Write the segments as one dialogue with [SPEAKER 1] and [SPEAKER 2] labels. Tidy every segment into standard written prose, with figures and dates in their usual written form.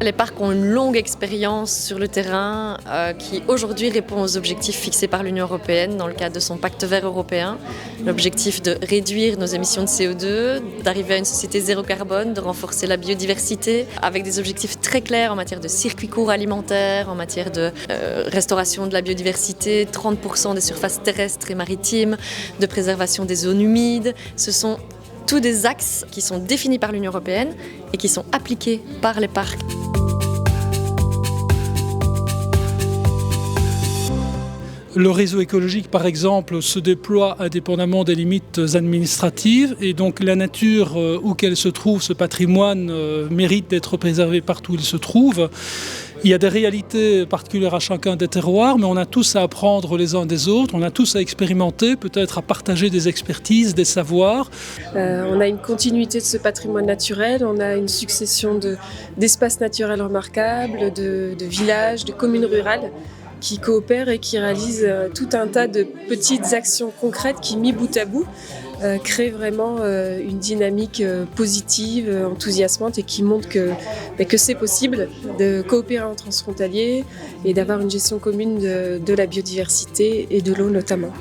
[SPEAKER 1] Les parcs ont une longue expérience sur le terrain qui aujourd'hui répond aux objectifs fixés par l'Union européenne dans le cadre de son pacte vert européen. L'objectif de réduire nos émissions de CO2, d'arriver à une société zéro carbone, de renforcer la biodiversité avec des objectifs très clairs en matière de circuits courts alimentaires, en matière de restauration de la biodiversité, 30% des surfaces terrestres et maritimes, de préservation des zones humides. Ce sont tous des axes qui sont définis par l'Union européenne et qui sont appliqués par les parcs.
[SPEAKER 2] Le réseau écologique, par exemple, se déploie indépendamment des limites administratives et donc la nature où qu'elle se trouve, ce patrimoine mérite d'être préservé partout où il se trouve. Il y a des réalités particulières à chacun des terroirs, mais on a tous à apprendre les uns des autres, on a tous à expérimenter, peut-être à partager des expertises, des savoirs.
[SPEAKER 3] On a une continuité de ce patrimoine naturel, on a une succession d'espaces naturels remarquables, de villages, de communes rurales qui coopèrent et qui réalisent tout un tas de petites actions concrètes qui, mis bout à bout, créent vraiment une dynamique positive, enthousiasmante et qui montre que c'est possible de coopérer en transfrontalier et d'avoir une gestion commune de la biodiversité et de l'eau notamment.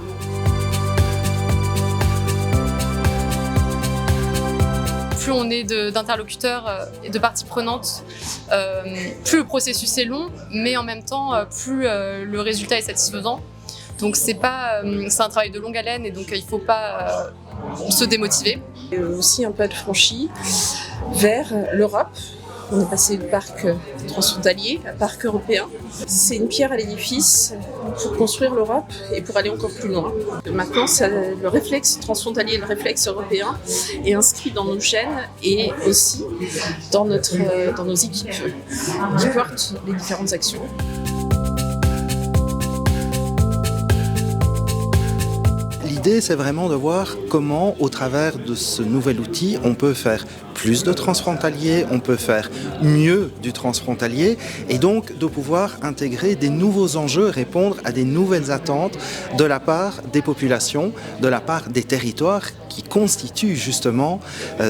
[SPEAKER 4] Plus on est d'interlocuteurs et de parties prenantes, plus le processus est long, mais en même temps, plus le résultat est satisfaisant. Donc c'est un travail de longue haleine et donc il ne faut pas se démotiver.
[SPEAKER 3] Et aussi un pas de franchi vers l'Europe. On est passé du parc transfrontalier à parc européen. C'est une pierre à l'édifice pour construire l'Europe et pour aller encore plus loin. Maintenant, le réflexe transfrontalier, le réflexe européen est inscrit dans nos gènes et aussi dans nos équipes qui portent les différentes actions.
[SPEAKER 5] L'idée, c'est vraiment de voir comment, au travers de ce nouvel outil, on peut faire plus de transfrontaliers, on peut faire mieux du transfrontalier et donc de pouvoir intégrer des nouveaux enjeux, répondre à des nouvelles attentes de la part des populations, de la part des territoires qui constituent justement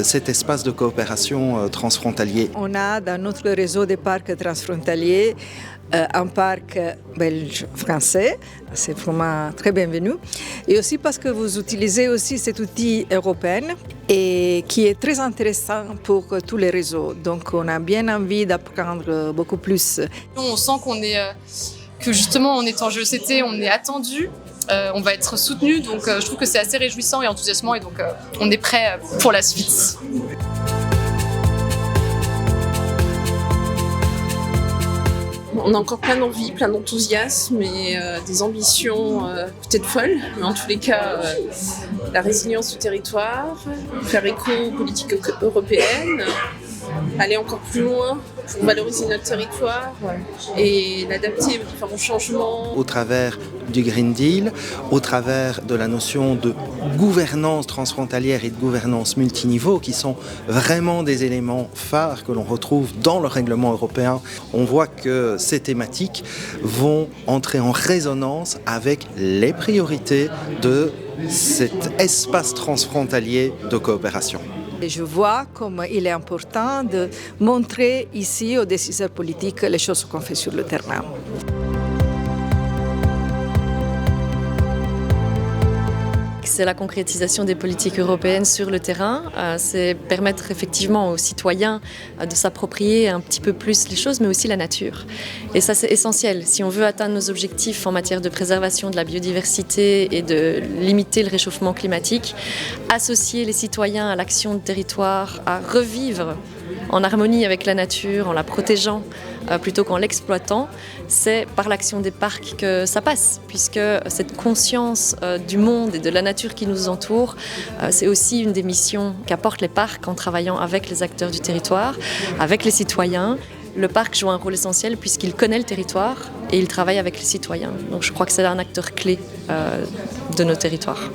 [SPEAKER 5] cet espace de coopération transfrontalier.
[SPEAKER 6] On a dans notre réseau des parcs transfrontaliers un parc belge-français, c'est vraiment très bienvenu. Et aussi parce que vous utilisez aussi cet outil européen et qui est très intéressant pour tous les réseaux. Donc on a bien envie d'apprendre beaucoup plus.
[SPEAKER 4] On sent que justement en étant GECT, on est attendu, on va être soutenu, donc je trouve que c'est assez réjouissant et enthousiasmant et donc on est prêt pour la suite.
[SPEAKER 3] On a encore plein d'envie, plein d'enthousiasme et des ambitions peut-être folles, mais en tous les cas, la résilience du territoire, faire écho aux politiques européennes, aller encore plus loin pour valoriser notre territoire et l'adapter aux différents changements.
[SPEAKER 5] Au travers du Green Deal, au travers de la notion de gouvernance transfrontalière et de gouvernance multiniveau, qui sont vraiment des éléments phares que l'on retrouve dans le règlement européen, on voit que ces thématiques vont entrer en résonance avec les priorités de cet espace transfrontalier de coopération.
[SPEAKER 6] Et je vois comme il est important de montrer ici aux décideurs politiques les choses qu'on fait sur le terrain.
[SPEAKER 1] C'est la concrétisation des politiques européennes sur le terrain. C'est permettre effectivement aux citoyens de s'approprier un petit peu plus les choses, mais aussi la nature. Et ça, c'est essentiel. Si on veut atteindre nos objectifs en matière de préservation de la biodiversité et de limiter le réchauffement climatique, associer les citoyens à l'action de territoire, à revivre en harmonie avec la nature, en la protégeant plutôt qu'en l'exploitant, c'est par l'action des parcs que ça passe, puisque cette conscience du monde et de la nature qui nous entoure, c'est aussi une des missions qu'apportent les parcs en travaillant avec les acteurs du territoire, avec les citoyens. Le parc joue un rôle essentiel puisqu'il connaît le territoire et il travaille avec les citoyens. Donc je crois que c'est un acteur clé de nos territoires.